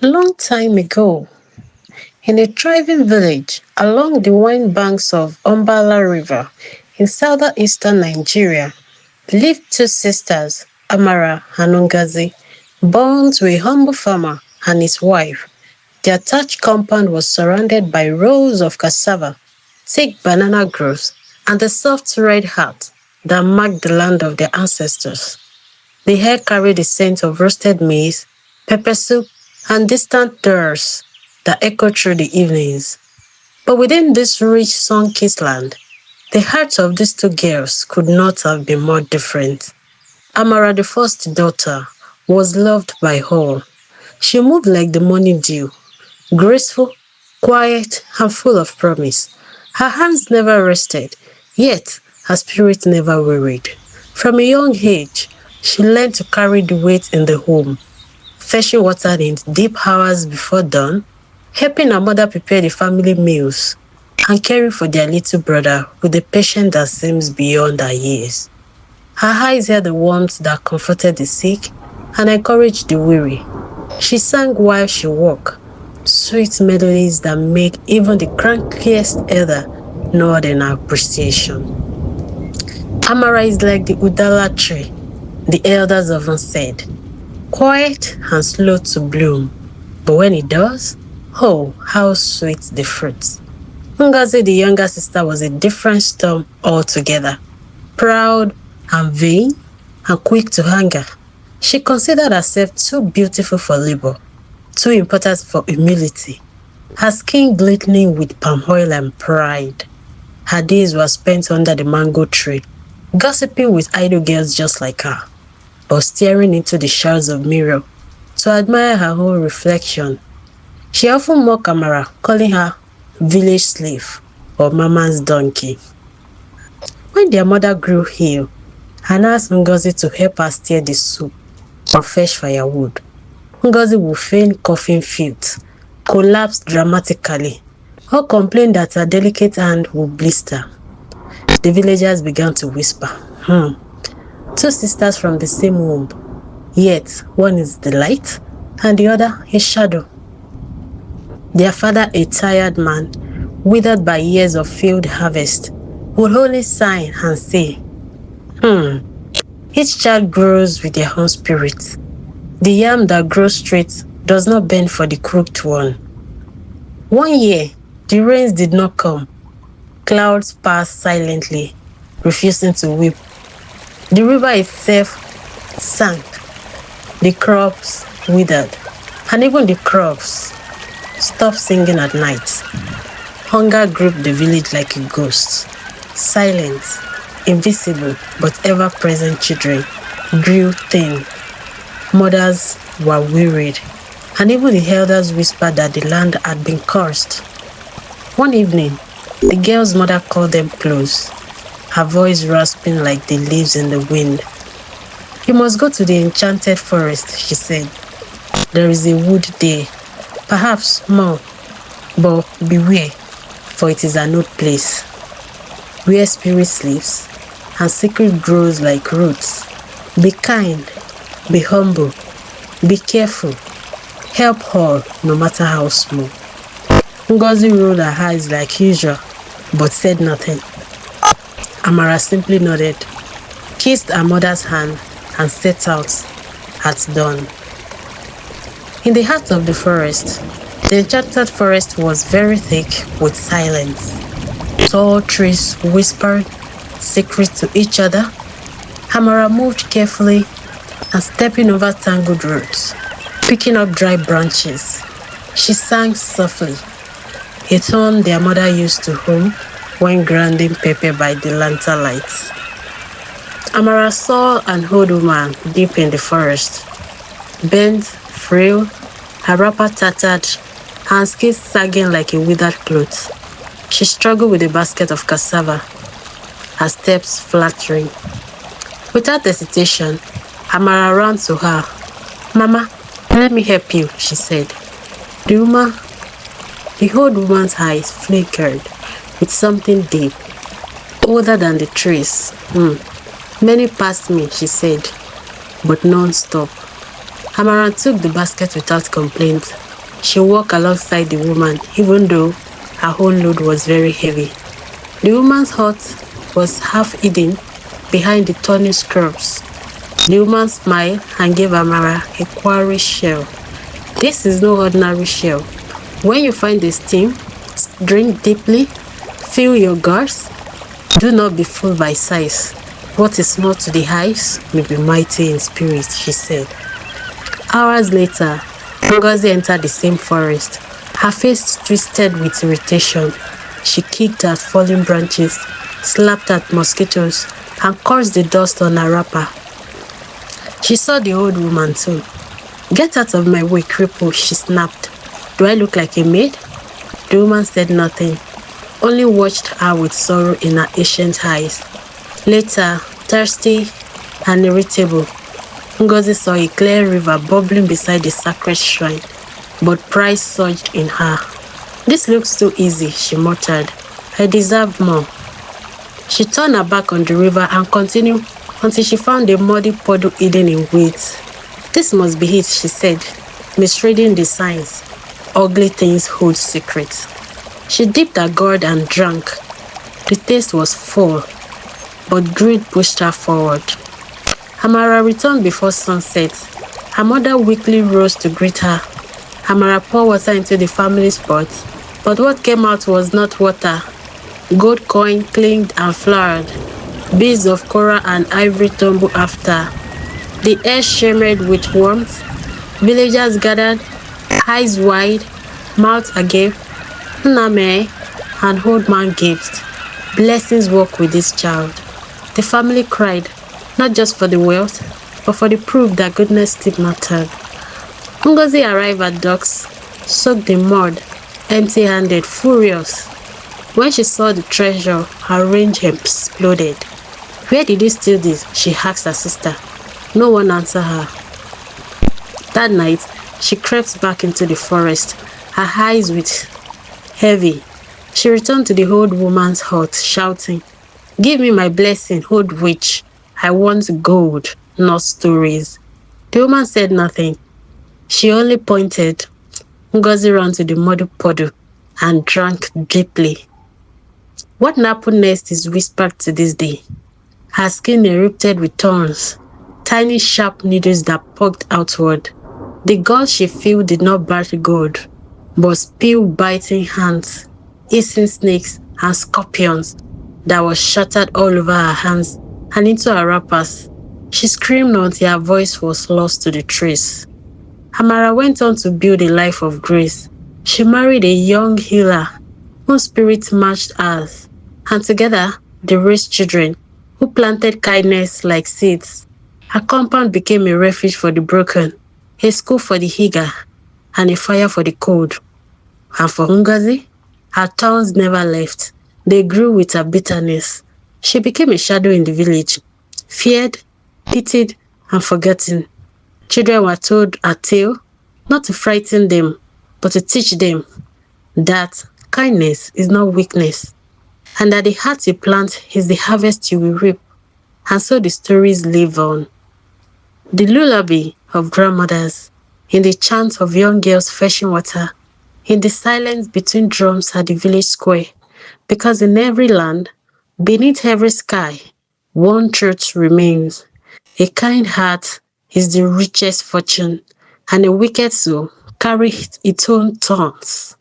Long time ago, in a thriving village along the wide banks of Umbala River in southeastern Nigeria, lived two sisters, Amara and Ngozi, born to a humble farmer and his wife. Their thatched compound was surrounded by rows of cassava, thick banana groves, and the soft red heart that marked the land of their ancestors. The air carried the scent of roasted maize, pepper soup, and distant dirrs that echoed through the evenings. But within this rich sun-kissed land, the hearts of these two girls could not have been more different. Amara, the first daughter, was loved by all. She moved like the morning dew, graceful, quiet, and full of promise. Her hands never rested, yet her spirit never wearied. From a young age, she learned to carry the weight in the home, fetching water in deep hours before dawn, helping her mother prepare the family meals, and caring for their little brother with a patience that seems beyond her years. Her eyes held the warmth that comforted the sick and encouraged the weary. She sang while she walked, sweet melodies that make even the crankiest elder nod in appreciation. Amara is like the Udala tree, the elders often said, quiet and slow to bloom, but when it does, oh, how sweet the fruit. Ngozi, the younger sister, was a different storm altogether, proud and vain and quick to anger. She considered herself too beautiful for labor, too important for humility, her skin glistening with palm oil and pride. Her days were spent under the mango tree, gossiping with idle girls just like her, or staring into the shards of mirror to admire her own reflection. She often mocked Amara, calling her village slave or mama's donkey. When their mother grew ill and asked Ngozi to help her stir the soup or fetch firewood, Ngozi would feign coughing fit, collapse dramatically, or complain that her delicate hand would blister. The villagers began to whisper, two sisters from the same womb, yet one is the light and the other a shadow. Their father, a tired man, withered by years of field harvest, would only sigh and say, each child grows with their own spirit. The yam that grows straight does not bend for the crooked one. One year, the rains did not come. Clouds passed silently, refusing to weep. The river itself sank. The crops withered, and even the crops stopped singing at night. Hunger gripped the village like a ghost. Silent, invisible, but ever-present children grew thin. Mothers were wearied, and even the elders whispered that the land had been cursed. One evening, the girl's mother called them close, her voice rasping like the leaves in the wind. You must go to the enchanted forest, she said. There is a wood there, perhaps more, but beware, for it is an old place, where spirit lives and secret grows like roots. Be kind, be humble, be careful, help all, no matter how small. Ngozi rolled her eyes like usual, but said nothing. Amara simply nodded, kissed her mother's hand, and set out at dawn. In the heart of the forest, the enchanted forest was very thick with silence. Tall trees whispered secrets to each other. Amara moved carefully and stepping over tangled roots, picking up dry branches. She sang softly, a tone their mother used to hum when grinding pepper by the lantern lights. Amara saw an old woman deep in the forest, bent, frail, her wrapper tattered, her skin sagging like a withered cloth. She struggled with a basket of cassava, her steps fluttering. Without hesitation, Amara ran to her. Mama, let me help you, she said. The old woman's eyes flickered with something deep, older than the trees. Many passed me, she said, but none stopped. Amara took the basket without complaint She walked alongside the woman, even though her own load was very heavy. The woman's hut was half hidden behind the thorny scrubs. The woman smiled and gave Amara a quarry shell. This is no ordinary shell. When you find the steam, drink deeply, fill your guts. Do not be fooled by size. What is small to the eyes may be mighty in spirit, she said. Hours later, Ngozi entered the same forest. Her face twisted with irritation. She kicked at falling branches, slapped at mosquitoes, and cursed the dust on her wrapper. She saw the old woman too. "Get out of my way, cripple," she snapped. "Do I look like a maid?" The woman said nothing, only watched her with sorrow in her ancient eyes. Later, thirsty and irritable, Ngozi saw a clear river bubbling beside the sacred shrine, but pride surged in her. "This looks too easy," she muttered. "I deserve more." She turned her back on the river and continued until she found a muddy puddle hidden in weeds. "This must be it," she said, misreading the signs. Ugly things hold secrets. She dipped her gourd and drank. The taste was full, but greed pushed her forward. Amara returned before sunset. Her mother weakly rose to greet her. Amara poured water into the family's pot, but what came out was not water. Gold coin clinked and flowered. Beads of coral and ivory tumbled after. The air shimmered with warmth. Villagers gathered, eyes wide, mouths agape. "Nname," an old man gasped. "Blessings walk with this child." The family cried, not just for the wealth, but for the proof that goodness still mattered. Ngozi arrived at dusk, soaked in mud, empty-handed, furious. When she saw the treasure, her rage exploded. "Where did you steal this?" she asked her sister. No one answered her. That night, she crept back into the forest, her eyes heavy. She returned to the old woman's hut, shouting, "Give me my blessing, old witch. I want gold, not stories." The woman said nothing. She only pointed. Ngozi ran to the muddy puddle and drank deeply. What happened next is whispered to this day. Her skin erupted with thorns, tiny sharp needles that poked outward. The gods she filled did not battle gold, but spilled biting hands, hissing snakes and scorpions that was shattered all over her hands and into her wrappers. She screamed until her voice was lost to the trees. Amara went on to build a life of grace. She married a young healer whose spirit matched hers, and together they raised children who planted kindness like seeds. Her compound became a refuge for the broken, a school for the eager, and a fire for the cold. And for Ngozi, her thorns never left. They grew with her bitterness. She became a shadow in the village, feared, pitied, and forgotten. Children were told her tale, not to frighten them, but to teach them that kindness is not weakness, and that the heart you plant is the harvest you will reap. And so the stories live on. The lullaby of grandmothers, in the chant of young girls fetching water, in the silence between drums at the village square, because in every land, beneath every sky, one truth remains. A kind heart is the richest fortune, and a wicked soul carries its own thorns.